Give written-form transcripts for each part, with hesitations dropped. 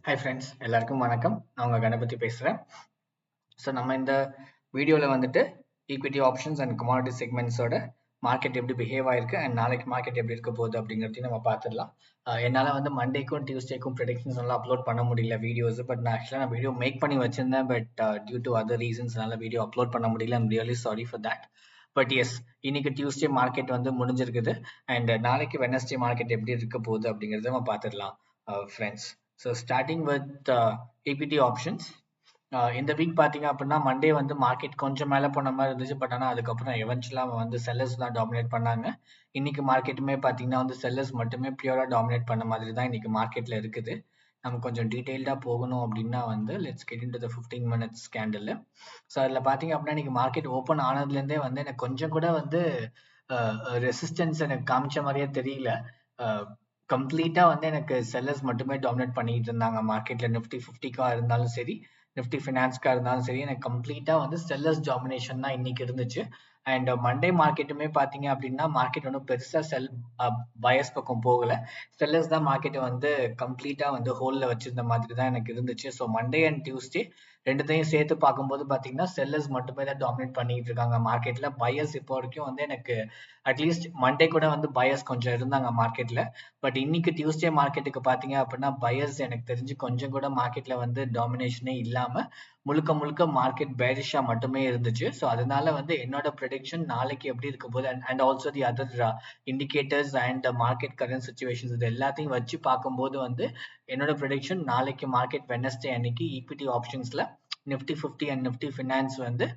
Hi friends, எல்லாருக்கும் வணக்கம். நான் உங்கள் கணபதி பேசுகிறேன். ஸோ நம்ம இந்த வீடியோவில் வந்துட்டு ஈக்விட்டி ஆப்ஷன்ஸ் அண்ட் கமாடிட்டி செக்மெண்ட்ஸோட மார்க்கெட் எப்படி பிஹேவ் ஆயிருக்கு அண்ட் நாளைக்கு மார்க்கெட் எப்படி இருக்க போகுது அப்படிங்கிறதையும் நம்ம பார்த்துடலாம். என்னால் வந்து மண்டேக்கும் டியூஸ்டேக்கும் ப்ரெடிக்ஷன்ஸ் எல்லாம் அப்லோட் பண்ண முடியல வீடியோஸ். பட் நான் ஆக்சுவலாக வீடியோ மேக் பண்ணி வச்சிருந்தேன். பட் டியூ டு அதர் ரீசன்ஸ்னால வீடியோ அப்லோட் பண்ண முடியல. I'm really sorry for that. But yes, இன்னைக்கு டியூஸ்டே மார்க்கெட் வந்து முடிஞ்சிருக்குது அண்ட் நாளைக்கு வெனஸ்டே மார்க்கெட் எப்படி இருக்க போகுது அப்படிங்கிறத நம்ம பார்த்துடலாம் friends. So starting with equity options. இந்த வீக் பார்த்தீங்க அப்படின்னா மண்டே வந்து மார்க்கெட் கொஞ்சம் மேலே போன மாதிரி இருந்துச்சு. பட் ஆனால் அதுக்கப்புறம் எவென்ச்சுவலாக வந்து செல்லர்ஸ் தான் டாமினேட் பண்ணாங்க. இன்னைக்கு மார்க்கெட்டுமே பார்த்தீங்கன்னா வந்து செல்லர்ஸ் மட்டுமே பியூராக டாமினேட் பண்ண மாதிரி தான் இன்னைக்கு மார்க்கெட்டில் இருக்குது. நம்ம கொஞ்சம் டீட்டெயில்டாக போகணும் அப்படின்னா வந்து let's get into the 15 minutes candle. So அதில் பார்த்தீங்க அப்படின்னா இன்னைக்கு மார்க்கெட் ஓப்பன் ஆனதுலேருந்தே வந்து எனக்கு கொஞ்சம் கூட வந்து ரெசிஸ்டன்ஸ் எனக்கு காமிச்ச மாதிரியே தெரியல. கம்ப்ளீட்டா வந்து எனக்கு செல்லர்ஸ் மட்டுமே டாமினேட் பண்ணிட்டு இருந்தாங்க மார்க்கெட்ல. நிஃப்டி 50க்கா இருந்தாலும் சரி, நிஃப்டி ஃபினான்ஸ்க்கா இருந்தாலும் சரி, எனக்கு கம்ப்ளீட்டா வந்து செல்லர்ஸ் டாமினேஷன் தான் இன்னைக்கு இருந்துச்சு. அண்ட் மண்டே மார்க்கெட்டுமே பாத்தீங்க அப்படின்னா மார்க்கெட் ஒன்றும் பெருசா பயஸ் பக்கம் போகல. செல்லர்ஸ் தான் மார்க்கெட்டை வந்து கம்ப்ளீட்டா வந்து ஹோல்ல வச்சிருந்த மாதிரி தான் எனக்கு இருந்துச்சு. ஸோ மண்டே அண்ட் டியூஸ்டே ரெண்டுத்தையும் சேர்த்து பார்க்கும்போது பாத்தீங்கன்னா செல்லர்ஸ் மட்டுமே தான் டாமினேட் பண்ணிட்டு இருக்காங்க மார்க்கெட்ல. பயஸ் இப்போ வரைக்கும் வந்து எனக்கு அட்லீஸ்ட் மண்டே கூட வந்து பயஸ் கொஞ்சம் இருந்தாங்க மார்க்கெட்ல. பட் இன்னைக்கு டியூஸ்டே மார்க்கெட்டுக்கு பாத்தீங்க அப்படின்னா பயர்ஸ் எனக்கு தெரிஞ்சு கொஞ்சம் கூட மார்க்கெட்ல வந்து டாமினேஷனே இல்லாம முழுக்க முழுக்க மார்க்கெட் பேரிஷா மட்டுமே இருந்துச்சு. ஸோ அதனால வந்து என்னோட ப்ரெடிக்ஷன் நாளைக்கு எப்படி இருக்க போகுது and also the other indicators and market current situations இது எல்லாத்தையும் வச்சு பார்க்கும்போது வந்து என்னோட ப்ரெடிக்ஷன் நாளைக்கு மார்க்கெட் வெனஸ்டே அன்னைக்கு ஈக்விட்டி ஆப்ஷன்ஸ்ல நிஃப்டி 50 அண்ட் நிஃப்டி ஃபினான்ஸ் வந்து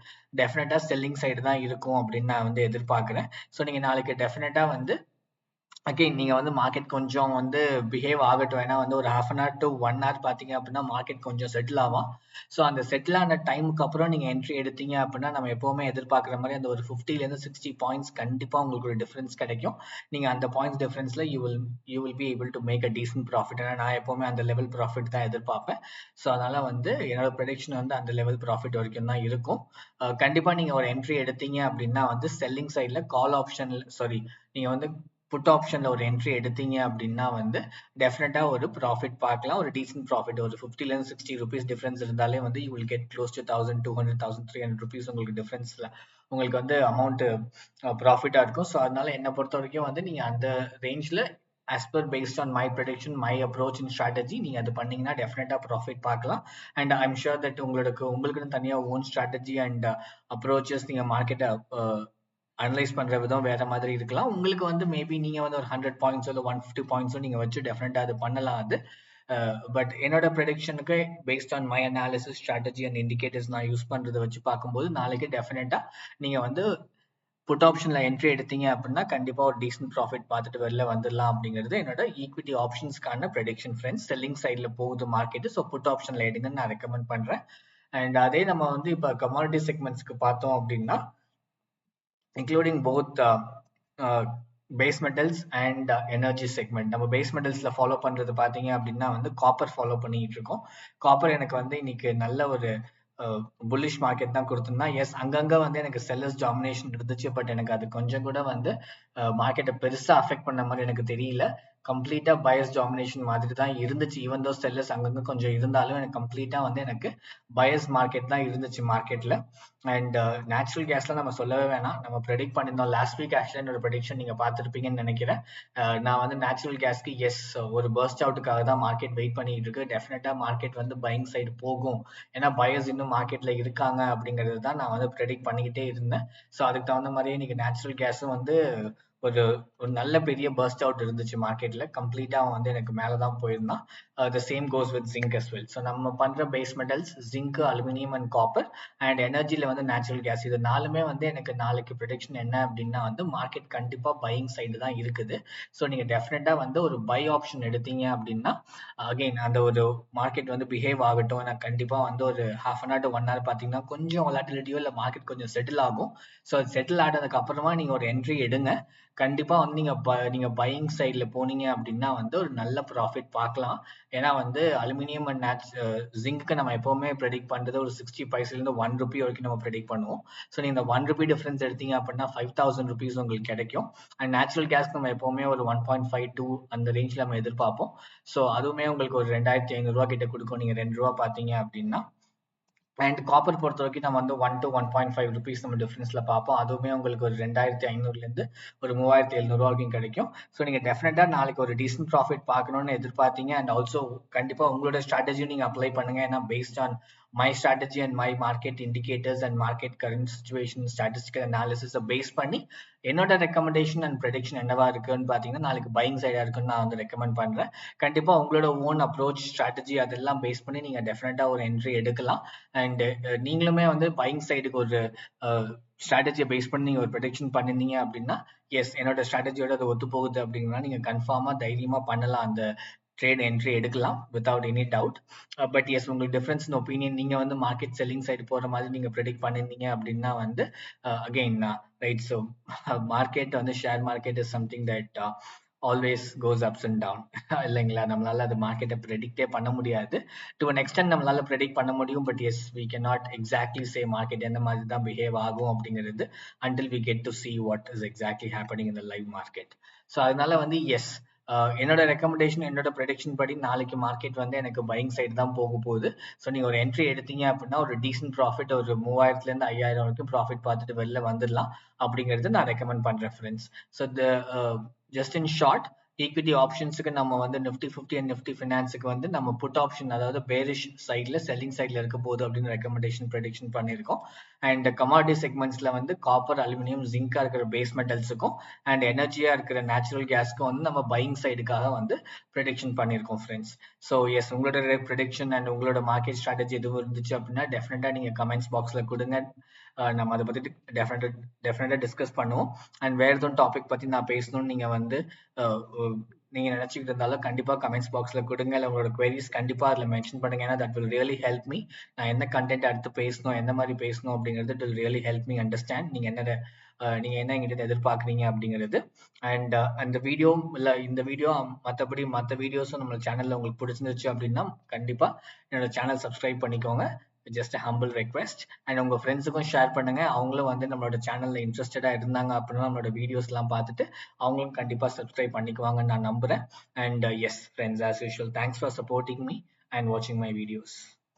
டெஃபினட்டா செல்லிங் சைடு தான் இருக்கும் அப்படின்னு நான் வந்து எதிர்பார்க்கிறேன். ஸோ நீங்க நாளைக்கு டெஃபினட்டா வந்து அகைன் நீங்க வந்து மார்க்கெட் கொஞ்சம் வந்து பிஹேவ் ஆகட்டும். ஏன்னா வந்து ஒரு half an hour to 1 hour பார்த்தீங்க அப்படின்னா மார்க்கெட் கொஞ்சம் செட்டில் ஆகும். ஸோ அந்த செட்டில் ஆன டைமுக்கு அப்புறம் நீங்க என்ட்ரி எடுத்தீங்க அப்படின்னா நம்ம எப்பவுமே எதிர்பார்க்குற மாதிரி அந்த ஒரு 50லேருந்து 60 பாயிண்ட்ஸ் கண்டிப்பா உங்களுக்கு ஒரு டிஃபரன்ஸ் கிடைக்கும். நீங்க அந்த பாயிண்ட்ஸ் டிஃபரன்ஸ்ல you will be able to make a decent profit. ஏன்னா நான் எப்பவுமே அந்த லெவல் ப்ராஃபிட் தான் எதிர்பார்ப்பேன். ஸோ அதனால வந்து என்னோட ப்ரெடிக்ஷன் வந்து அந்த லெவல் ப்ராஃபிட் வரைக்கும் தான் இருக்கும். கண்டிப்பா நீங்க ஒரு என்ட்ரி எடுத்தீங்க அப்படின்னா வந்து செல்லிங் சைட்ல கால் ஆப்ஷன் சாரி நீங்க வந்து புட் ஆப்ஷன்ல ஒரு என்ட்ரி எடுத்தீங்க அப்படின்னா வந்து டெஃபினட்டா ஒரு ப்ராஃபிட் பார்க்கலாம். ஒரு டீசன்ட் ப்ராஃபிட் ஒரு 50லேருந்து 60 ருபீஸ் டிஃபரன்ஸ் இருந்தாலே வந்து you will get close to 1200 1300 rupees உங்களுக்கு டிஃபரன்ஸ்ல உங்களுக்கு வந்து அமௌண்ட் ப்ராஃபிட்டா இருக்கும். ஸோ அதனால என்னை பொறுத்த வரைக்கும் வந்து நீங்க அந்த ரேஞ்ச்ல as per based on my prediction, my approach and strategy நீங்க அது பண்ணீங்கன்னா டெஃபினட்டா ப்ராஃபிட் பார்க்கலாம். அண்ட் ஐம் ஷூர் தட் உங்களுக்குன்னு தனியா ஓன் ஸ்ட்ராட்டஜி அண்ட் அப்ரோச்சஸ் நீங்க மார்க்கெட்டை அனலைஸ் பண்ற விதம் வேற மாதிரி இருக்கலாம். உங்களுக்கு வந்து மேபி நீங்க வந்து ஒரு 100 பாயிண்ட்ஸோ இல்லை 150 பாயிண்ட்ஸோ நீங்க வச்சு டெஃபினட்டா அது பண்ணலாம். அது பட் என்னோட ப்ரெடிக்ஷனுக்கு based on my analysis strategy and indicators நான் யூஸ் பண்றதை வச்சு பார்க்கும்போது நாளைக்கு டெஃபினட்டா நீங்க வந்து புட் ஆப்ஷன்ல என்ட்ரி எடுத்தீங்க அப்படின்னா கண்டிப்பா ஒரு டீசன்ட் ப்ராஃபிட் பார்த்துட்டு வெளில வந்துடலாம் அப்படிங்கிறது என்னோட ஈக்விட்டி ஆப்ஷன்ஸ்க்கான ப்ரெடிக்ஷன் ஃப்ரெண்ட்ஸ். செல்லிங் சைட்ல போகுது மார்க்கெட். ஸோ புட் ஆப்ஷன்ல எடுங்கன்னு நான் ரெக்கமெண்ட் பண்றேன். அண்ட் அதே நம்ம வந்து இப்போ கமாடிட்டி செக்மெண்ட்ஸ்க்கு பார்த்தோம் அப்படின்னா including both base metals and energy segment. நம்ம பேஸ் மெட்டல்ஸ்ல ஃபாலோ பண்றது பாத்தீங்க அப்படின்னா வந்து காப்பர் ஃபாலோ பண்ணிட்டு இருக்கோம். காப்பர் எனக்கு வந்து இன்னைக்கு நல்ல ஒரு புல்லிஷ் மார்க்கெட் தான் கொடுத்திருந்தா. எஸ், அங்கங்க வந்து எனக்கு செல்லர்ஸ் டாமினேஷன் இருந்துச்சு. பட் எனக்கு அது கொஞ்சம் கூட வந்து மார்க்கெட்டை பெருசா அஃபெக்ட் பண்ண மாதிரி எனக்கு தெரியல. கம்ப்ளீட்டா பயஸ் டாமினேஷன் மாதிரி தான் இருந்துச்சு. ஈவன் தோ செல்லர்ஸ் அங்கங்க கொஞ்சம் இருந்தாலும் எனக்கு கம்ப்ளீட்டா வந்து எனக்கு பயஸ் மார்க்கெட் தான் இருந்துச்சு மார்க்கெட்ல. அண்ட் நேச்சுரல் கேஸ்ல நம்ம சொல்லவே வேணாம். நம்ம ப்ரெடிக்ட் பண்ணியிருந்தோம் லாஸ்ட் வீக். ஆக்சுவலா என்னோட ப்ரெடிக்ஷன் நீங்க பார்த்துருப்பீங்கன்னு நினைக்கிறேன். நான் வந்து நேச்சுரல் கேஸ்க்கு எஸ் ஒரு பர்ஸ்ட் அவுட்டுக்காக தான் மார்க்கெட் வெயிட் பண்ணிட்டு இருக்கு. டெஃபினட்டா மார்க்கெட் வந்து பையிங் சைடு போகும். ஏன்னா பயர்ஸ் இன்னும் மார்க்கெட்ல இருக்காங்க அப்படிங்கிறது தான் நான் வந்து ப்ரெடிக்ட் பண்ணிக்கிட்டே இருந்தேன். ஸோ அதுக்கு தகுந்த மாதிரியே இன்னைக்கு நேச்சுரல் கேஸும் வந்து ஒரு ஒரு நல்ல பெரிய பர்ஸ்ட் அவுட் இருந்துச்சு மார்க்கெட்ல. கம்ப்ளீட்டா வந்து எனக்கு மேலதான் போயிருந்தான். The same goes with zinc as well. So நம்ம பண்ற base metals zinc, aluminium and copper and எனர்ஜில வந்து நேச்சுரல் கேஸ், இது நாலுமே வந்து எனக்கு நாளைக்கு ப்ரெடிக்ஷன் என்ன அப்படின்னா வந்து மார்க்கெட் கண்டிப்பா பையிங் சைடு தான் இருக்குது. ஸோ நீங்க டெஃபினட்டா வந்து ஒரு பை ஆப்ஷன் எடுத்தீங்க அப்படின்னா அகைன் அந்த ஒரு மார்க்கெட் வந்து பிஹேவ் ஆகட்டும். நான் கண்டிப்பா வந்து ஒரு half an hour to 1 hour பாத்தீங்கன்னா கொஞ்சம் வொலாட்டிலிட்டியோ இல்லை மார்க்கெட் கொஞ்சம் செட்டில் ஆகும். ஸோ அது செட்டில் ஆனதுக்கு அப்புறமா நீங்க ஒரு என்ட்ரி எடுங்க. கண்டிப்பா வந்து நீங்க பையிங் சைட்ல போனீங்க அப்படின்னா வந்து ஒரு நல்ல ப்ராஃபிட் பார்க்கலாம். ஏன்னா வந்து அலுமினியம் அண்ட் ஜிங்க்கு நம்ம எப்பவுமே ப்ரெடிக்ட் பண்றது ஒரு 60 பைசிலிருந்து ₹1 வரைக்கும் நம்ம ப்ரெடிக்ட் பண்ணுவோம். ஸோ நீங்க இந்த ₹1 டிஃபரன்ஸ் எடுத்தீங்க அப்படின்னா ₹5000 உங்களுக்கு கிடைக்கும். அண்ட் நேச்சுரல் கேஸ் நம்ம எப்பவுமே ஒரு 1.52 அந்த ரேஞ்ச்ல நம்ம எதிர்பார்ப்போம். ஸோ அதுவுமே உங்களுக்கு ஒரு ₹2500 கிட்ட கொடுக்கும். நீங்க ₹2 பார்த்தீங்க அப்படின்னா. அண்ட் காப்பர் பொறுத்த வரைக்கும் நம்ம வந்து 1 to 1.5 ருபீஸ் நம்ம டிஃபரன்ஸ்ல பார்ப்போம். அதுவுமே உங்களுக்கு ஒரு 2500லேருந்து ஒரு 3700 வரைக்கும் கிடைக்கும். ஸோ நீங்க டெஃபினட்டா நாளைக்கு ஒரு டீசென்ட் ப்ராஃபிட் பார்க்கணும்னு எதிர்பார்த்தீங்க. அண்ட் ஆல்சோ கண்டிப்பா உங்களோட ஸ்ட்ராட்டஜியும் நீங்க அப்ளை பண்ணுங்க. ஏன்னா based on my strategy and my market indicators and market current situation statistical analysis base பண்ணி என்னோட ரெக்கமெண்டேஷன் அண்ட் ப்ரெடிக்ஷன் என்னவா இருக்குன்னு பார்த்தீங்கன்னா நாளைக்கு பையிங் சைடா இருக்குன்னு நான் வந்து ரெக்கமெண்ட் பண்றேன். கண்டிப்பா உங்களோட ஓன் அப்ரோச் ஸ்ட்ராட்டஜி அதெல்லாம் பேஸ் பண்ணி நீங்க டெஃபினட்டா ஒரு என்ட்ரி எடுக்கலாம். அண்ட் நீங்களுமே வந்து பையிங் சைடுக்கு ஒரு ஸ்ட்ராட்டஜியை பேஸ் பண்ணி நீங்க ஒரு ப்ரெடிக்ஷன் பண்ணிருந்தீங்க அப்படின்னா எஸ் என்னோட ஸ்ட்ராட்டஜியோட அது ஒத்து போகுது அப்படின்னா நீங்க கன்ஃபார்மா தைரியமா பண்ணலாம். அந்த ட்ரேட் என்ட்ரி எடுக்கலாம் without any doubt. But yes உங்களுக்கு டிஃபரன்ஸ் இன் ஒப்பீனியன் நீங்க வந்து மார்க்கெட் செல்லிங் சைடு போற மாதிரி நீங்க ப்ரெடிக்ட் பண்ணிருந்தீங்க அப்படின்னா வந்து அகெயின் ரைட். ஸோ மார்க்கெட் வந்து share market is something that always goes ups and down இல்லைங்களா. நம்மளால அது மார்க்கெட்டை ப்ரெடிக்டே பண்ண முடியாது. டு அன் எக்ஸ்டென்ட் நம்மளால ப்ரெடிக்ட் பண்ண முடியும். But yes we can not exactly say market எந்த மாதிரி தான் பிஹேவ் ஆகும் அப்படிங்கிறது until we get to see what is exactly happening in the live market. So அதனால வந்து எஸ் என்னோட ரெக்கமெண்டேஷன் என்னோட ப்ரெடிக்ஷன் படி நாளைக்கு மார்க்கெட் வந்து எனக்கு பையிங் சைடு தான் போக போகுது. ஸோ நீங்கள் ஒரு என்ட்ரி எடுத்தீங்க அப்படின்னா ஒரு டீசென்ட் ப்ராஃபிட் ஒரு 3000லேருந்து 5000 வரைக்கும் ப்ராஃபிட் பார்த்துட்டு வெளில வந்துடலாம் அப்படிங்கிறது நான் ரெக்கமெண்ட் பண்ணுறேன் friends. So just in short equity ஆப்ஷன்ஸுக்கு நம்ம வந்து நிஃப்டி 50 அண்ட் நிஃப்டி ஃபினான்ஸுக்கு வந்து நம்ம புட் ஆப்ஷன் அதாவது பேரிஷ் சைடில் செல்லிங் சைடில் இருக்க போகுது அப்படின்னு ரெக்கமெண்டேஷன் ப்ரெடிக்ஷன் பண்ணியிருக்கோம். அண்ட் கமாடிட்டி செக்மெண்ட்ஸில் வந்து காப்பர் அலுமினியம் ஜிங்காக இருக்கிற பேஸ் மெட்டல்ஸுக்கும் அண்ட் எனர்ஜியாக இருக்கிற நேச்சுரல் கேஸ்க்கும் வந்து நம்ம பையிங் சைடுக்காக வந்து ப்ரெடிக்ஷன் பண்ணியிருக்கோம் ஃப்ரெண்ட்ஸ். ஸோ எஸ் உங்களோட ப்ரெடிக்ஷன் அண்ட் உங்களோட மார்க்கெட் ஸ்ட்ராட்டஜி எதுவும் இருந்துச்சு அப்படின்னா டெஃபினட்டாக நீங்கள் கமெண்ட்ஸ் பாக்ஸில் கொடுங்க. நம்ம அதை பற்றி டெஃபினட்டாக டிஸ்கஸ் பண்ணுவோம். அண்ட் வேறு எதுவும் டாபிக் பற்றி நான் பேசணும்னு நீங்கள் வந்து நீங்க நினைச்சிட்டு இருந்தாலும் கண்டிப்பா கமெண்ட்ஸ் பாக்ஸ்ல கொடுங்க. இல்லை உங்களோட queries கண்டிப்பா அதுல மென்ஷன் பண்ணுங்க. ஏன்னா that will really help me. நான் என்ன கண்டென்ட் அடுத்து பேசணும் எந்த மாதிரி பேசணும் அப்படிங்கிறது will really help me understand நீங்க என்ன எங்கிட்ட எதிர்பார்க்குறீங்க அப்படிங்கிறது. அண்ட் அந்த வீடியோ இல்லை இந்த வீடியோ மற்ற வீடியோஸும் நம்ம சேனல்ல உங்களுக்கு பிடிச்சிருந்துச்சு அப்படின்னா கண்டிப்பா என்னோட சேனல் சப்ஸ்கிரைப் பண்ணிக்கோங்க. Just humble request. அண்ட் உங்க ஃப்ரெண்ட்ஸுக்கும் ஷேர் பண்ணுங்க. அவங்களும் வந்து நம்மளோட சேனல்ல இன்ட்ரெஸ்டடா இருந்தாங்க அப்படின்னா நம்மளோட வீடியோஸ் எல்லாம் பார்த்துட்டு அவங்களும் கண்டிப்பா சப்ஸ்கிரைப் பண்ணிக்குவாங்கன்னு நான் நம்புறேன். And S friends, as usual thanks for supporting me and வாட்சிங் மை வீடியோஸ்.